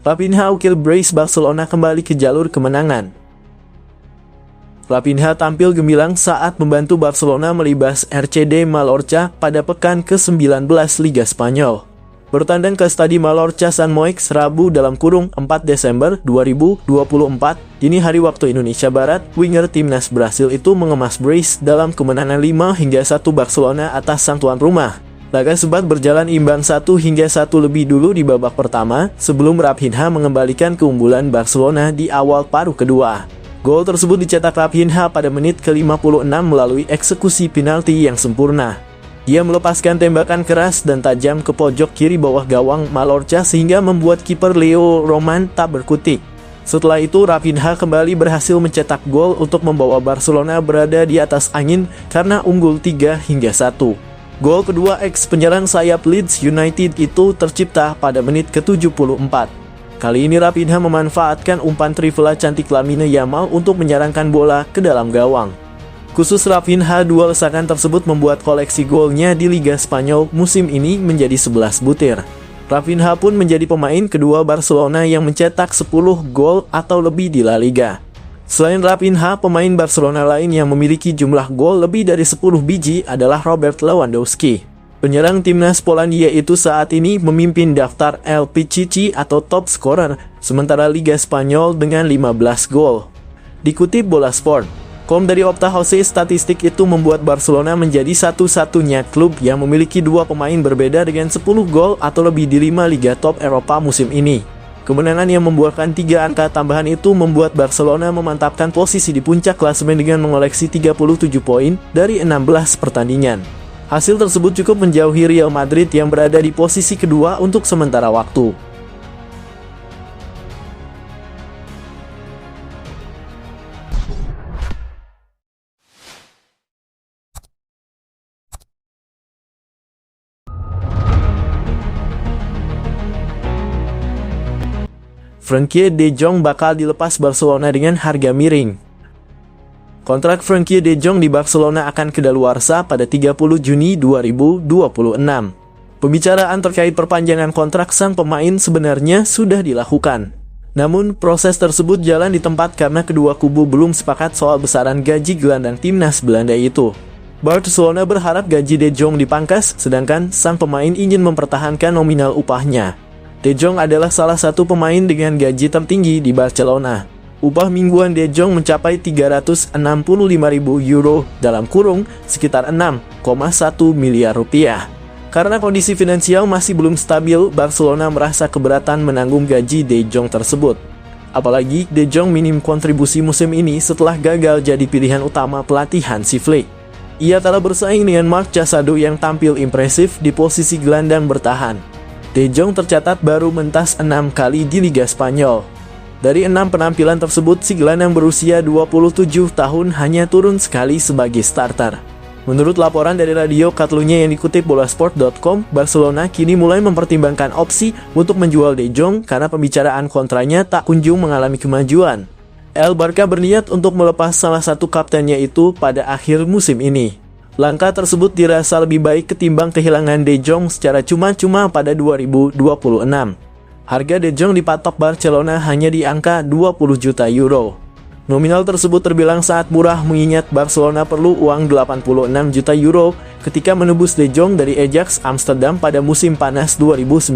Raphinha ukil brace Barcelona kembali ke jalur kemenangan. Raphinha tampil gemilang saat membantu Barcelona melibas RCD Mallorca pada pekan ke-19 Liga Spanyol. Bertandang ke Stadi Mallorca San Moix Rabu (4 Desember 2024) dini hari waktu Indonesia Barat, winger timnas Brasil itu mengemas brace dalam kemenangan 5-1 Barcelona atas sang tuan rumah. Laga sempat berjalan imbang 1-1 lebih dulu di babak pertama sebelum Raphinha mengembalikan keunggulan Barcelona di awal paruh kedua. Gol tersebut dicetak Raphinha pada menit ke-56 melalui eksekusi penalti yang sempurna. Ia melepaskan tembakan keras dan tajam ke pojok kiri bawah gawang Mallorca sehingga membuat kiper Leo Roman tak berkutik. Setelah itu Raphinha kembali berhasil mencetak gol untuk membawa Barcelona berada di atas angin karena unggul 3-1. Gol kedua ex-penyerang sayap Leeds United itu tercipta pada menit ke-74. Kali ini Raphinha memanfaatkan umpan trivela cantik Lamine Yamal untuk menyerangkan bola ke dalam gawang. Khusus Raphinha, dua lesakan tersebut membuat koleksi golnya di Liga Spanyol musim ini menjadi 11 butir. Raphinha pun menjadi pemain kedua Barcelona yang mencetak 10 gol atau lebih di La Liga. Selain Raphinha, pemain Barcelona lain yang memiliki jumlah gol lebih dari 10 biji adalah Robert Lewandowski. Penyerang timnas Polandia itu saat ini memimpin daftar LPCC atau top scorer sementara Liga Spanyol dengan 15 gol. Dikutip Bola Sport.com dari Opta Jose, statistik itu membuat Barcelona menjadi satu-satunya klub yang memiliki dua pemain berbeda dengan 10 gol atau lebih di 5 liga top Eropa musim ini. Kemenangan yang membuahkan 3 angka tambahan itu membuat Barcelona memantapkan posisi di puncak klasemen dengan mengoleksi 37 poin dari 16 pertandingan. Hasil tersebut cukup menjauhi Real Madrid yang berada di posisi kedua untuk sementara waktu. Frenkie de Jong bakal dilepas Barcelona dengan harga miring. Kontrak Frenkie de Jong di Barcelona akan kedaluarsa pada 30 Juni 2026. Pembicaraan terkait perpanjangan kontrak sang pemain sebenarnya sudah dilakukan. Namun, proses tersebut jalan di tempat karena kedua kubu belum sepakat soal besaran gaji gelandang timnas Belanda itu. Barcelona berharap gaji de Jong dipangkas, sedangkan sang pemain ingin mempertahankan nominal upahnya. De Jong adalah salah satu pemain dengan gaji tertinggi di Barcelona. Upah mingguan de Jong mencapai 365.000 euro (sekitar 6,1 miliar rupiah). Karena kondisi finansial masih belum stabil, Barcelona merasa keberatan menanggung gaji de Jong tersebut. Apalagi de Jong minim kontribusi musim ini setelah gagal jadi pilihan utama pelatih Hansi Flick. Ia telah bersaing dengan Marc Casado yang tampil impresif di posisi gelandang bertahan. De Jong tercatat baru mentas 6 kali di Liga Spanyol. Dari 6 penampilan tersebut, si gelandang berusia 27 tahun hanya turun sekali sebagai starter. Menurut laporan dari Radio Catalunya yang dikutip Bolasport.com, Barcelona kini mulai mempertimbangkan opsi untuk menjual De Jong karena pembicaraan kontraknya tak kunjung mengalami kemajuan. El Barca berniat untuk melepas salah satu kaptennya itu pada akhir musim ini. Langkah tersebut dirasa lebih baik ketimbang kehilangan De Jong secara cuma-cuma pada 2026. Harga De Jong dipatok Barcelona hanya di angka 20 juta euro. Nominal tersebut terbilang sangat murah mengingat Barcelona perlu uang 86 juta euro ketika menebus De Jong dari Ajax Amsterdam pada musim panas 2019.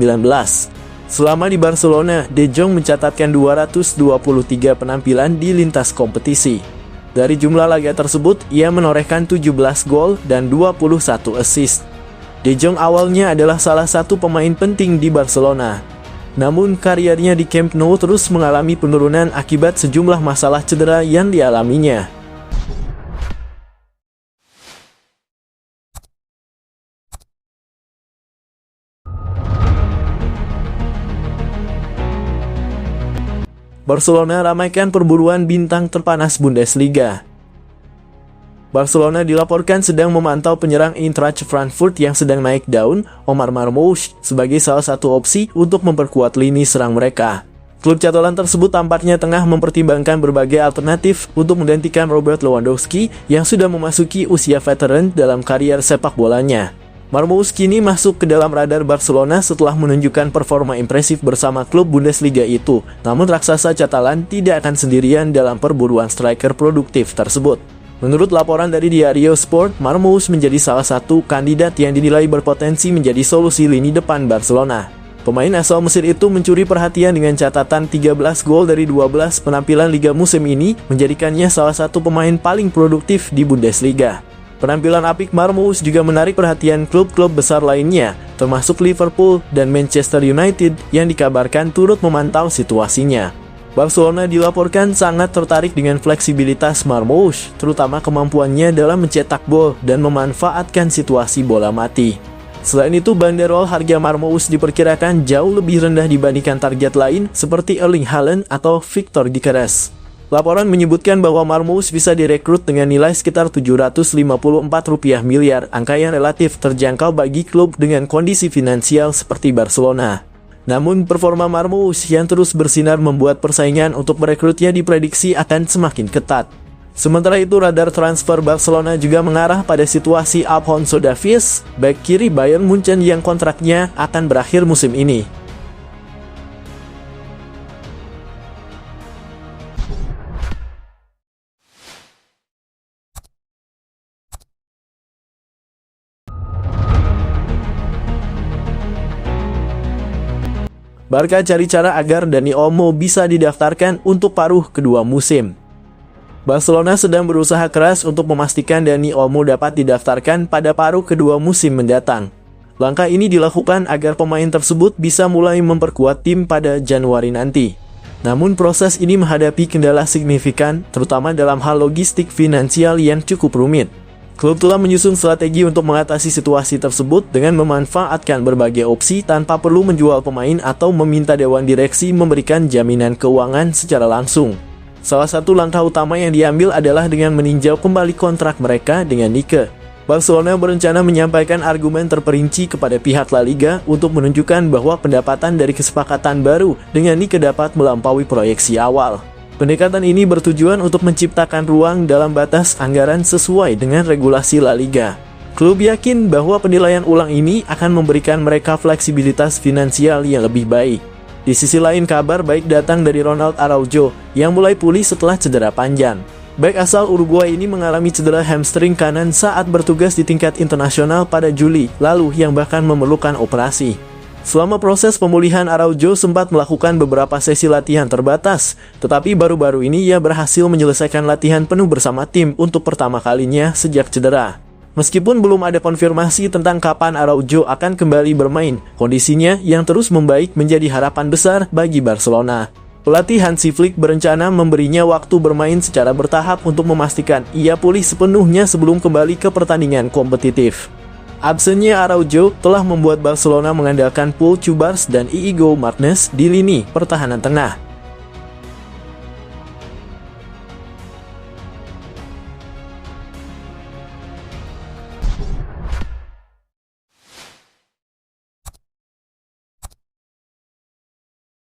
Selama di Barcelona, De Jong mencatatkan 223 penampilan di lintas kompetisi. Dari jumlah laga tersebut, ia menorehkan 17 gol dan 21 assist. De Jong awalnya adalah salah satu pemain penting di Barcelona. Namun karirnya di Camp Nou terus mengalami penurunan akibat sejumlah masalah cedera yang dialaminya. Barcelona ramaikan perburuan bintang terpanas Bundesliga. Barcelona dilaporkan sedang memantau penyerang Eintracht Frankfurt yang sedang naik daun, Omar Marmoush, sebagai salah satu opsi untuk memperkuat lini serang mereka. Klub catolan tersebut tampaknya tengah mempertimbangkan berbagai alternatif untuk menggantikan Robert Lewandowski yang sudah memasuki usia veteran dalam karier sepak bolanya. Marmoush kini masuk ke dalam radar Barcelona setelah menunjukkan performa impresif bersama klub Bundesliga itu. Namun raksasa Catalan tidak akan sendirian dalam perburuan striker produktif tersebut. Menurut laporan dari Diario Sport, Marmoush menjadi salah satu kandidat yang dinilai berpotensi menjadi solusi lini depan Barcelona. Pemain asal Mesir itu mencuri perhatian dengan catatan 13 gol dari 12 penampilan Liga musim ini, menjadikannya salah satu pemain paling produktif di Bundesliga. Penampilan apik Marmoush juga menarik perhatian klub-klub besar lainnya, termasuk Liverpool dan Manchester United yang dikabarkan turut memantau situasinya. Barcelona dilaporkan sangat tertarik dengan fleksibilitas Marmoush, terutama kemampuannya dalam mencetak gol dan memanfaatkan situasi bola mati. Selain itu, banderol harga Marmoush diperkirakan jauh lebih rendah dibandingkan target lain seperti Erling Haaland atau Victor Gyökeres. Laporan menyebutkan bahwa Marmoush bisa direkrut dengan nilai sekitar Rp754 miliar, angka yang relatif terjangkau bagi klub dengan kondisi finansial seperti Barcelona. Namun, performa Marmoush yang terus bersinar membuat persaingan untuk merekrutnya diprediksi akan semakin ketat. Sementara itu, radar transfer Barcelona juga mengarah pada situasi Alphonso Davies, bek kiri Bayern Munchen yang kontraknya akan berakhir musim ini. Barca cari cara agar Dani Olmo bisa didaftarkan untuk paruh kedua musim. Barcelona sedang berusaha keras untuk memastikan Dani Olmo dapat didaftarkan pada paruh kedua musim mendatang. Langkah ini dilakukan agar pemain tersebut bisa mulai memperkuat tim pada Januari nanti. Namun proses ini menghadapi kendala signifikan, terutama dalam hal logistik finansial yang cukup rumit. Klub telah menyusun strategi untuk mengatasi situasi tersebut dengan memanfaatkan berbagai opsi tanpa perlu menjual pemain atau meminta dewan direksi memberikan jaminan keuangan secara langsung. Salah satu langkah utama yang diambil adalah dengan meninjau kembali kontrak mereka dengan Nike. Barcelona berencana menyampaikan argumen terperinci kepada pihak La Liga untuk menunjukkan bahwa pendapatan dari kesepakatan baru dengan Nike dapat melampaui proyeksi awal. Pendekatan ini bertujuan untuk menciptakan ruang dalam batas anggaran sesuai dengan regulasi La Liga. Klub yakin bahwa penilaian ulang ini akan memberikan mereka fleksibilitas finansial yang lebih baik. Di sisi lain, kabar baik datang dari Ronald Araujo yang mulai pulih setelah cedera panjang. Bek asal Uruguay ini mengalami cedera hamstring kanan saat bertugas di tingkat internasional pada Juli lalu yang bahkan memerlukan operasi. Selama proses pemulihan, Araujo sempat melakukan beberapa sesi latihan terbatas, tetapi baru-baru ini ia berhasil menyelesaikan latihan penuh bersama tim untuk pertama kalinya sejak cedera. Meskipun belum ada konfirmasi tentang kapan Araujo akan kembali bermain, kondisinya yang terus membaik menjadi harapan besar bagi Barcelona. Pelatih Hansi Flick berencana memberinya waktu bermain secara bertahap untuk memastikan ia pulih sepenuhnya sebelum kembali ke pertandingan kompetitif. Absennya Araujo telah membuat Barcelona mengandalkan Pau Cubars dan Iñigo Martínez di lini pertahanan tengah.